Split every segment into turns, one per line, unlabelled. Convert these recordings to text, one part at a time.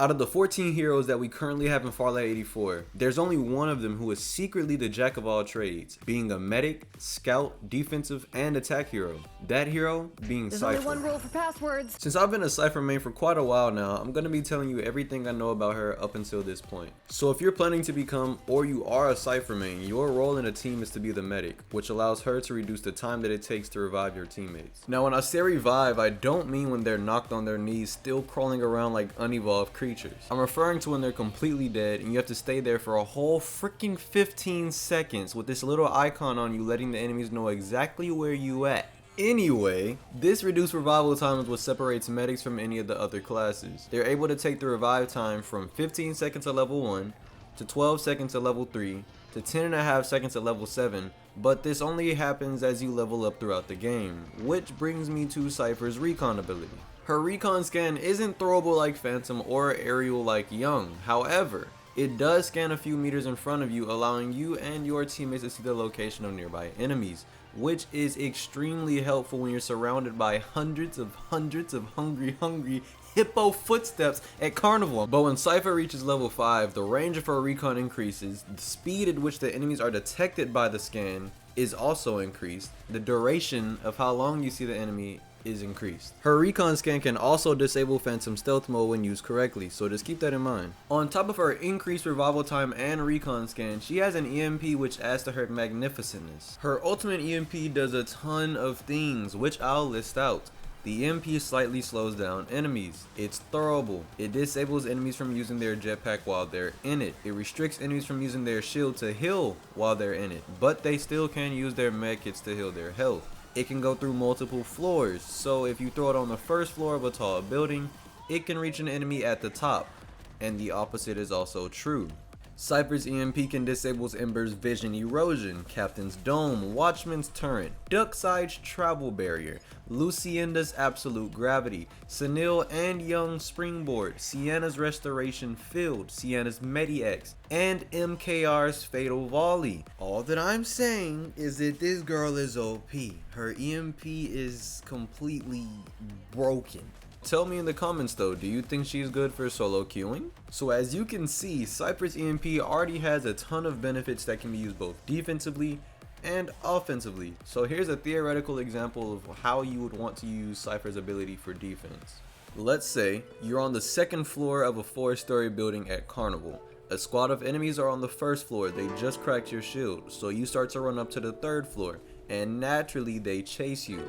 Out of the 14 heroes that we currently have in Farlight 84, there's only one of them who is secretly the jack of all trades, being a medic, scout, defensive, and attack hero. That hero being Syfer.
There's only one rule for passwords.
Since I've been a Syfer main for quite a while now, I'm going to be telling you everything I know about her up until this point. So if you're planning to become, or you are a Syfer main, your role in a team is to be the medic, which allows her to reduce the time that it takes to revive your teammates. Now when I say revive, I don't mean when they're knocked on their knees still crawling around like unevolved creatures. I'm referring to when they're completely dead and you have to stay there for a whole freaking 15 seconds with this little icon on you letting the enemies know exactly where you at. Anyway, this reduced revival time is what separates medics from any of the other classes. They're able to take the revive time from 15 seconds at level 1 to 12 seconds at level 3 to 10.5 seconds at level 7, but this only happens as you level up throughout the game, which brings me to Syfer's Recon ability. Her Recon scan isn't throwable like Phantom or aerial like Young. However, it does scan a few meters in front of you, allowing you and your teammates to see the location of nearby enemies, which is extremely helpful when you're surrounded by hundreds of hungry hippo footsteps at Carnival. But when Syfer reaches level 5, the range of her Recon increases, the speed at which the enemies are detected by the scan is also increased, the duration of how long you see the enemy is increased. Her Recon scan can also disable Phantom stealth mode when used correctly, so just keep that in mind. On top of her increased revival time and Recon scan, she has an EMP which adds to her magnificentness. Her ultimate EMP does a ton of things, which I'll list out. The EMP slightly slows down enemies. It's throwable. It disables enemies from using their jetpack while they're in it. It restricts enemies from using their shield to heal while they're in it, but they still can use their medkits to heal their health. It can go through multiple floors, so if you throw it on the first floor of a tall building, it can reach an enemy at the top, and the opposite is also true. Syfer's EMP can disable Ember's vision erosion, Captain's dome, Watchman's turret, Duckside's travel barrier, Lucienda's absolute gravity, Sunil and Young's springboard, Sienna's restoration field, Sienna's Medi-X, and MKR's fatal volley. All that I'm saying is that this girl is OP. Her EMP is completely broken. Tell me in the comments though, do you think she's good for solo queuing? So as you can see, Syfer's EMP already has a ton of benefits that can be used both defensively and offensively. So here's a theoretical example of how you would want to use Syfer's ability for defense. Let's say you're on the second floor of a 4-story building at Carnival. A squad of enemies are on the first floor, they just cracked your shield, so you start to run up to the third floor, and naturally they chase you.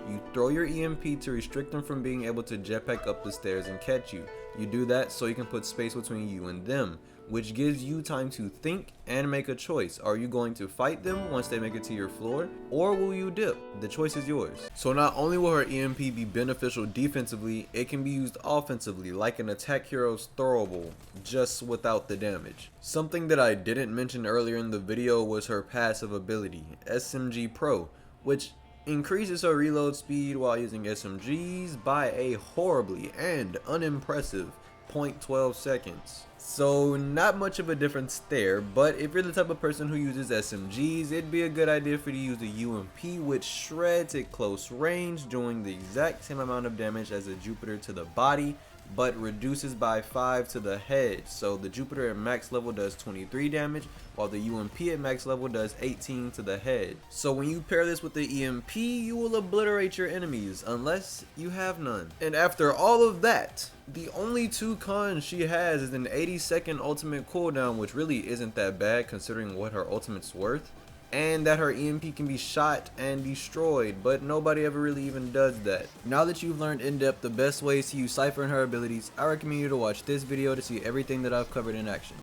You throw your EMP to restrict them from being able to jetpack up the stairs and catch you. You do that so you can put space between you and them, which gives you time to think and make a choice. Are you going to fight them once they make it to your floor, or will you dip? The choice is yours. So not only will her EMP be beneficial defensively, it can be used offensively like an attack hero's throwable, just without the damage. Something that I didn't mention earlier in the video was her passive ability, SMG Pro, which increases her reload speed while using SMGs by a horribly and unimpressive 0.12 seconds. So not much of a difference there, but if you're the type of person who uses SMGs, it'd be a good idea for you to use the UMP, which shreds at close range, doing the exact same amount of damage as a Jupiter to the body, but reduces by 5 to the head. So the Jupiter at max level does 23 damage, while the UMP at max level does 18 to the head. So when you pair this with the EMP, you will obliterate your enemies, unless you have none. And after all of that, the only two cons she has is an 80-second ultimate cooldown, which really isn't that bad considering what her ultimate's worth, and that her EMP can be shot and destroyed, but nobody ever really even does that. Now that you've learned in depth the best ways to use Syfer and her abilities, I recommend you to watch this video to see everything that I've covered in action.